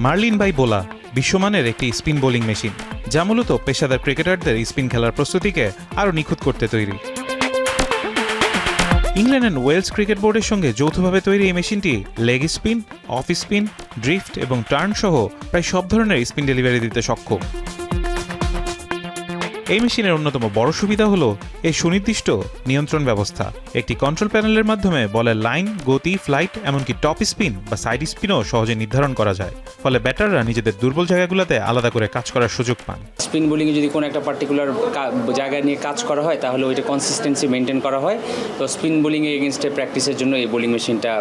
Marlin by বোলা বিশ্বমানের একটি স্পিন বোলিং মেশিন, যা মূলত পেশাদার ক্রিকেটারদের স্পিন খেলার প্রস্তুতিকে আরও নিখুঁত করতে তৈরি। ইংল্যান্ড অ্যান্ড ওয়েলস ক্রিকেট বোর্ডের সঙ্গে যৌথভাবে তৈরি এই মেশিনটি leg spin, off spin, drift এবং টার্ন সহ প্রায় সব ধরনের স্পিন ডেলিভারি দিতে সক্ষম। এই মেশিনের অন্যতম বড় সুবিধা হলো এই সুনির্দিষ্ট নিয়ন্ত্রণ ব্যবস্থা। একটি কন্ট্রোল প্যানেলের মাধ্যমে বলের লাইন, গতি, ফ্লাইট এমনকি টপ স্পিন বা সাইড স্পিনও সহজে নির্ধারণ করা যায়, ফলে ব্যাটাররা নিজেদের দুর্বল জায়গাগুলোতে আলাদা করে কাজ করার সুযোগ পান। স্পিন বোলিংয়ে যদি কোনো একটা পার্টিকুলার জায়গা নিয়ে কাজ করা হয় তাহলে ওইটা কনসিস্টেন্সি মেনটেন করা হয়। তো স্পিন বোলিংয়ে এগেনস্টে প্র্যাকটিসের জন্য এই বোলিং মেশিনটা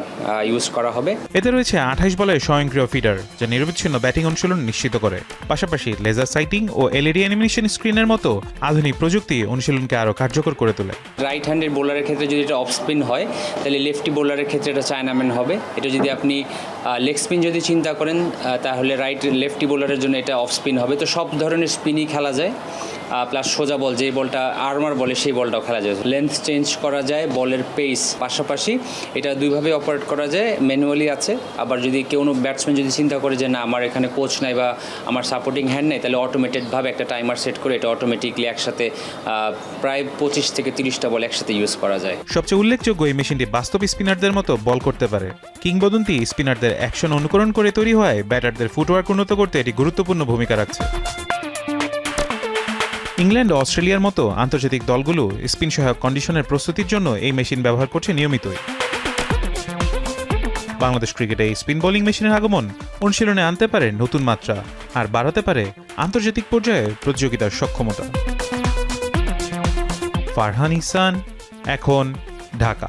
ইউজ করা হবে। এতে রয়েছে 28 বলের স্বয়ংক্রিয় ফিডার, যা নিরবিচ্ছিন্ন ব্যাটিং অনুশীলন নিশ্চিত করে। পাশাপাশি লেজার সাইটিং ও এলইডি অ্যানিমেশন স্ক্রিনের মতো আধুনিক প্রযুক্তি অনুশীলনকে আরও কার্যকর করে তোলে। রাইট হ্যান্ডের বোলারের ক্ষেত্রে যদি এটা অফ স্পিন হয় তাহলে লেফটি বোলারের ক্ষেত্রে এটা চায়নাম্যান হবে। এটা যদি আপনি লেগ স্পিন যদি চিন্তা করেন তাহলে লেফটি বোলারের জন্য এটা অফ স্পিন হবে। তো সব ধরনের স্পিনই খেলা যায়, প্লাস সোজা বল, যে বলটা আর্মার বলে সেই বলটাও খেলা যায়। লেন্থ চেঞ্জ করা যায়, বলের পেস, পাশাপাশি এটা দুইভাবে অপারেট করা যায়, ম্যানুয়ালি আছে। আবার যদি কোনো ব্যাটসম্যান যদি চিন্তা করে যে না আমার এখানে কোচ নাই বা আমার সাপোর্টিং হ্যান্ড নেই, তাহলে অটোমেটেডভাবে একটা টাইমার সেট করে এটা অটোমেটিকলি একসাথে প্রায় 25 থেকে 30টা বল একসাথে ইউজ করা যায়। সবচেয়ে উল্লেখযোগ্য, এই মেশিনটি বাস্তব স্পিনারদের মতো বল করতে পারে। কিংবদন্তি স্পিনারদের অ্যাকশন অনুকরণ করে তৈরি হয় ব্যাটারদের ফুটওয়ার্ক উন্নত করতে এটি গুরুত্বপূর্ণ ভূমিকা রাখছে। ইংল্যান্ড ও অস্ট্রেলিয়ার মতো আন্তর্জাতিক দলগুলো স্পিন সহায়ক কন্ডিশনের প্রস্তুতির জন্য এই মেশিন ব্যবহার করছে নিয়মিতই। বাংলাদেশ ক্রিকেটে এই স্পিন বোলিং মেশিনের আগমন অনুশীলনে আনতে পারে নতুন মাত্রা আর বাড়াতে পারে আন্তর্জাতিক পর্যায়ে প্রতিযোগিতার সক্ষমতা। ফারহান ইহসান, এখন, ঢাকা।